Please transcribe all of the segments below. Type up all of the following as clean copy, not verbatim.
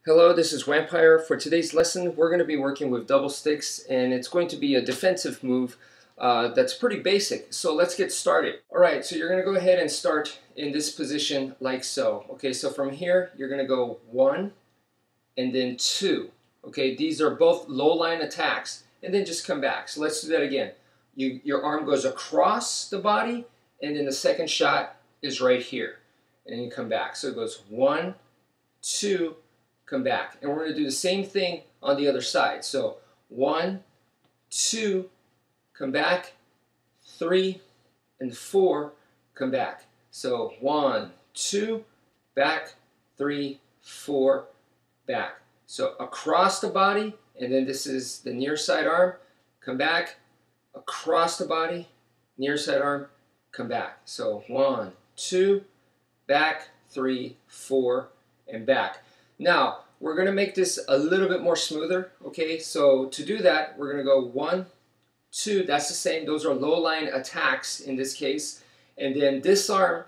Hello, this is wmpyr. For today's lesson, we're going to be working with double sticks, and it's going to be a defensive move that's pretty basic. So let's get started. Alright, so you're going to go ahead and start in this position like so. Okay, so from here, you're going to go 1 and then 2. Okay, these are both low line attacks, and then just come back. So let's do that again. Your arm goes across the body, and then the second shot is right here. And then you come back. So it goes 1, 2, come back. And we're going to do the same thing on the other side. So 1, 2, come back, 3, and 4, come back. So 1, 2, back, 3, 4, back. So across the body, and then this is the near side arm, come back, across the body, near side arm, come back. So 1, 2, back, 3, 4, and back. Now, we're going to make this a little bit more smoother, okay? So to do that, we're going to go 1, 2, that's the same. Those are low line attacks in this case. And then this arm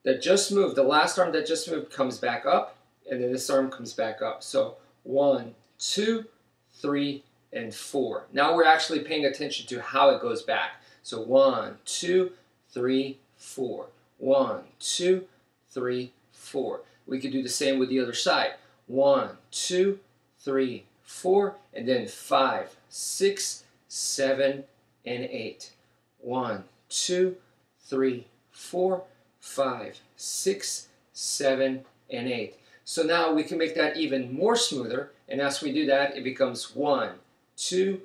that just moved, the last arm that just moved, comes back up, and then this arm comes back up. So 1, 2, 3, and 4. Now we're actually paying attention to how it goes back. So 1, 2, 3, 4. 1, 2, 3, 4. We could do the same with the other side. 1, 2, 3, 4, and then 5, 6, 7, and 8. 1, 2, 3, 4, 5, 6, 7, and 8. So now we can make that even more smoother, and as we do that, it becomes 1, 2,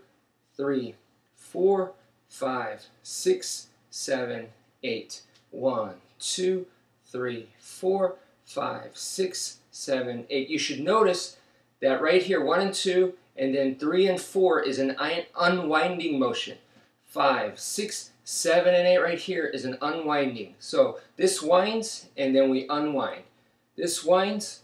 3, 4, 5, 6, 7, 8. 1, 2, 3, 4, 5, 6, 7, 8. You should notice that right here, 1 and 2, and then 3 and 4 is an unwinding motion. 5, 6, 7, and 8 right here is an unwinding. So this winds, and then we unwind. This winds,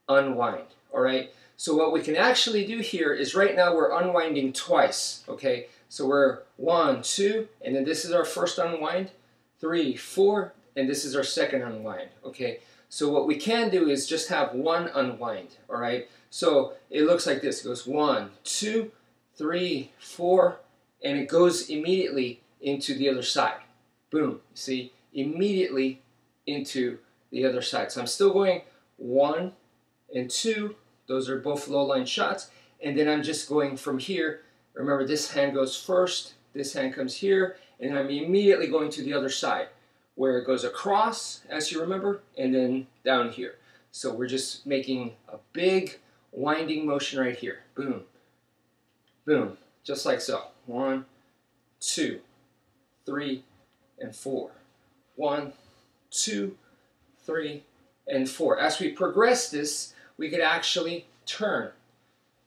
unwind. All right? So what we can actually do here is right now we're unwinding twice. Okay? So we're 1, 2, and then this is our first unwind. 3, 4, and this is our second unwind. Okay? So what we can do is just have one unwind, all right? So it looks like this. It goes 1, 2, 3, 4, and it goes immediately into the other side. Boom, see? Immediately into the other side. So I'm still going 1 and 2. Those are both low line shots. And then I'm just going from here. Remember, this hand goes first. This hand comes here. And I'm immediately going to the other side, where it goes across, as you remember, and then down here. So we're just making a big winding motion right here. Boom, boom, just like so. 1, 2, 3, and 4. 1, 2, 3, and 4. As we progress this, we could actually turn.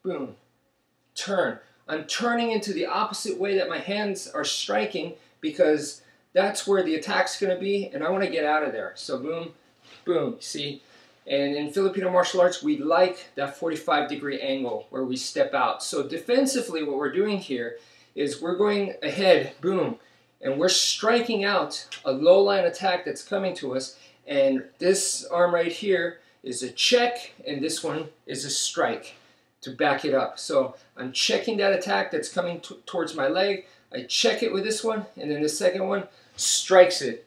Boom, turn. I'm turning into the opposite way that my hands are striking because that's where the attack's going to be, and I want to get out of there. So boom, boom, see? And in Filipino martial arts, we like that 45-degree angle where we step out. So defensively, what we're doing here is we're going ahead, boom, and we're striking out a low-line attack that's coming to us, and this arm right here is a check, and this one is a strike to back it up. So I'm checking that attack that's coming towards my leg. I check it with this one, and then the second one strikes it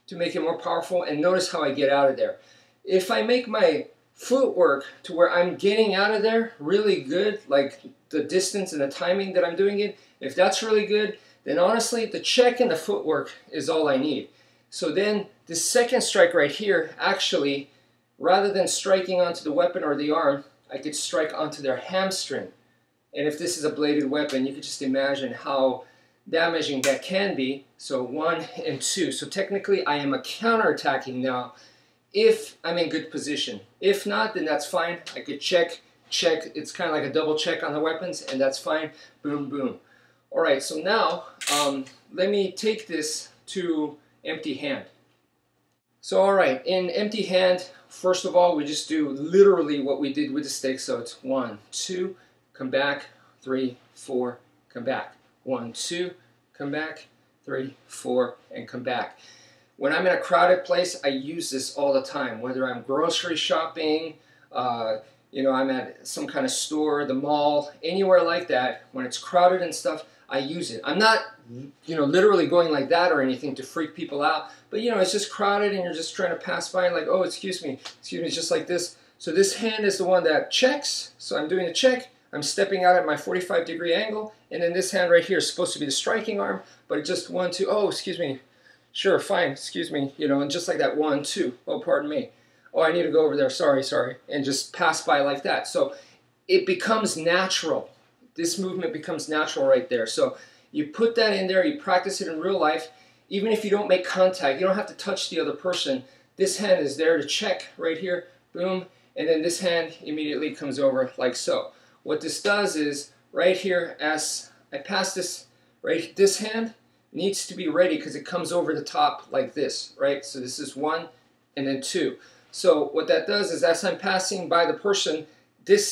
to make it more powerful, and notice how I get out of there. If I make my footwork to where I'm getting out of there really good, like the distance and the timing that I'm doing it, if that's really good, then honestly the check and the footwork is all I need. So then the second strike right here, actually, rather than striking onto the weapon or the arm, I could strike onto their hamstring. And if this is a bladed weapon, you could just imagine how damaging that can be. So 1 and 2. So technically I am a counter-attacking now if I'm in good position. If not, then that's fine. I could check. It's kind of like a double check on the weapons, and that's fine. Boom, boom. Alright, so now let me take this to empty hand. So alright, in empty hand, first of all, we just do literally what we did with the stick. So it's 1, 2, come back, 3, 4, come back. 1, 2, come back, 3, 4, and come back. When I'm in a crowded place, I use this all the time, whether I'm grocery shopping, you know, I'm at some kind of store, the mall, anywhere like that, when it's crowded and stuff, I use it. I'm not, you know, literally going like that or anything to freak people out, but you know, it's just crowded and you're just trying to pass by and like, oh, excuse me, just like this. So this hand is the one that checks, so I'm doing a check, I'm stepping out at my 45-degree angle, and then this hand right here is supposed to be the striking arm, but it just 1, 2, oh, excuse me, sure, fine, excuse me, you know, and just like that, 1, 2, oh, pardon me. Oh, I need to go over there, sorry, and just pass by like that. So it becomes natural. This movement becomes natural right there. So you put that in there, you practice it in real life. Even if you don't make contact, you don't have to touch the other person. This hand is there to check right here, boom, and then this hand immediately comes over like so. What this does is, right here, as I pass this, right, this hand needs to be ready because it comes over the top like this, right? So this is 1 and then 2. So what that does is, as I'm passing by the person, this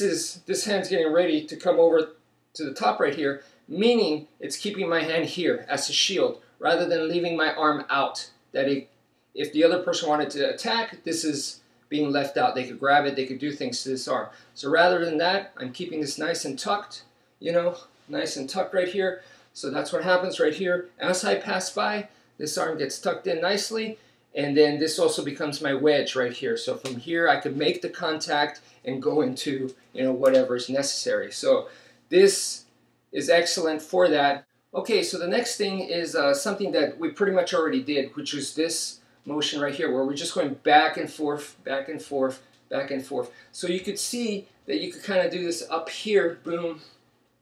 hand's getting ready to come over to the top right here, meaning it's keeping my hand here as a shield, rather than leaving my arm out. That if the other person wanted to attack, this is being left out. They could grab it, they could do things to this arm. So rather than that, I'm keeping this nice and tucked, you know, nice and tucked right here. So that's what happens right here. As I pass by, this arm gets tucked in nicely, and then this also becomes my wedge right here. So from here, I could make the contact and go into, you know, whatever is necessary. So this is excellent for that. Okay, so the next thing is something that we pretty much already did, which was this motion right here, where we're just going back and forth, back and forth, back and forth. So you could see that you could kind of do this up here, boom,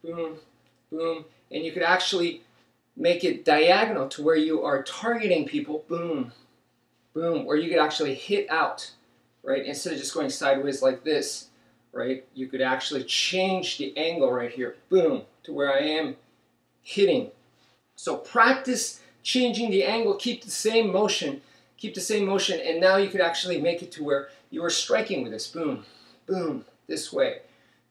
boom, boom, and you could actually make it diagonal to where you are targeting people, boom, boom, where you could actually hit out, right? Instead of just going sideways like this, right? You could actually change the angle right here, boom, to where I am hitting. So practice changing the angle, keep the same motion, and now you could actually make it to where you are striking with this, boom, boom, this way.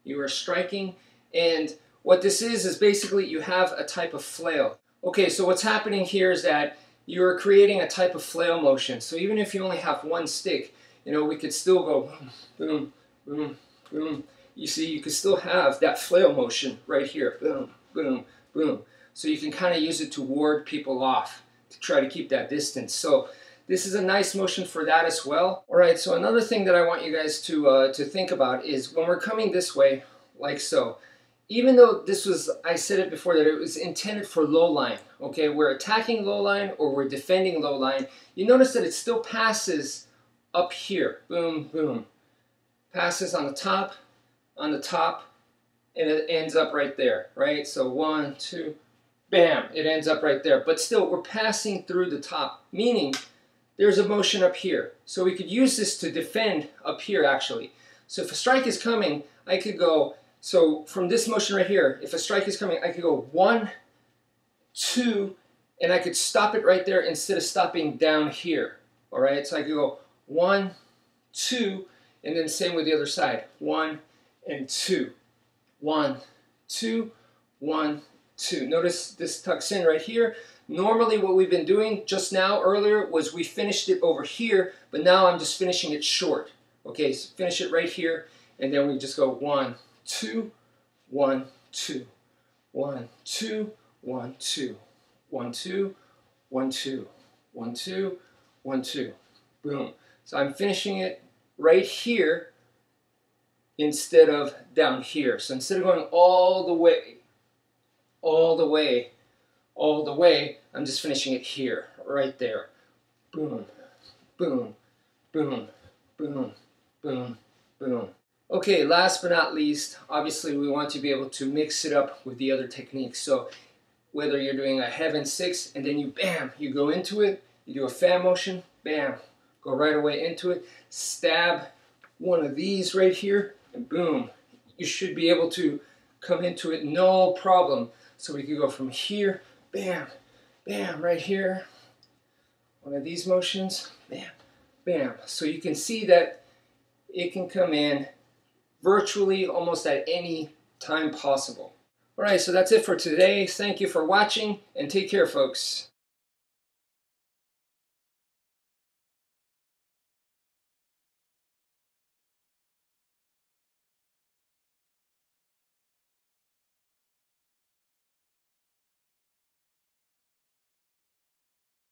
You are striking, and what this is basically you have a type of flail. Okay, so what's happening here is that you're creating a type of flail motion. So even if you only have one stick, you know, we could still go boom, boom, boom. You see, you could still have that flail motion right here, boom, boom, boom. So you can kind of use it to ward people off, to try to keep that distance. So this is a nice motion for that as well. All right, so another thing that I want you guys to think about is when we're coming this way, like so, even though this was, I said it before, that it was intended for low line, okay, we're attacking low line or we're defending low line, you notice that it still passes up here, boom, boom, passes on the top, and it ends up right there, right? So 1, 2, bam, it ends up right there. But still, we're passing through the top, meaning there's a motion up here. So we could use this to defend up here, actually. So if a strike is coming, I could go, so from this motion right here, if a strike is coming, I could go 1, 2, and I could stop it right there instead of stopping down here. All right, so I could go 1, 2, and then same with the other side. 1 and 2. 1, 2, 1, 2. Notice this tucks in right here. Normally what we've been doing just now earlier was we finished it over here, but now I'm just finishing it short. Okay, so finish it right here, and then we just go 1, 2, 1, 2, 1, 2, 1, 2, 1, 2, 1, 2, 1, 2, 1, 2. Boom. So I'm finishing it right here instead of down here. So instead of going all the way, I'm just finishing it here, right there. Boom, boom, boom, boom, boom, boom. Okay, last but not least, obviously we want to be able to mix it up with the other techniques. So whether you're doing a heaven 6 and then you, bam, you go into it, you do a fan motion, bam, go right away into it, stab one of these right here, and boom, you should be able to come into it no problem. So we could go from here, bam, bam, right here, one of these motions, bam, bam. So you can see that it can come in virtually almost at any time possible. All right, so that's it for today. Thank you for watching, and take care, folks.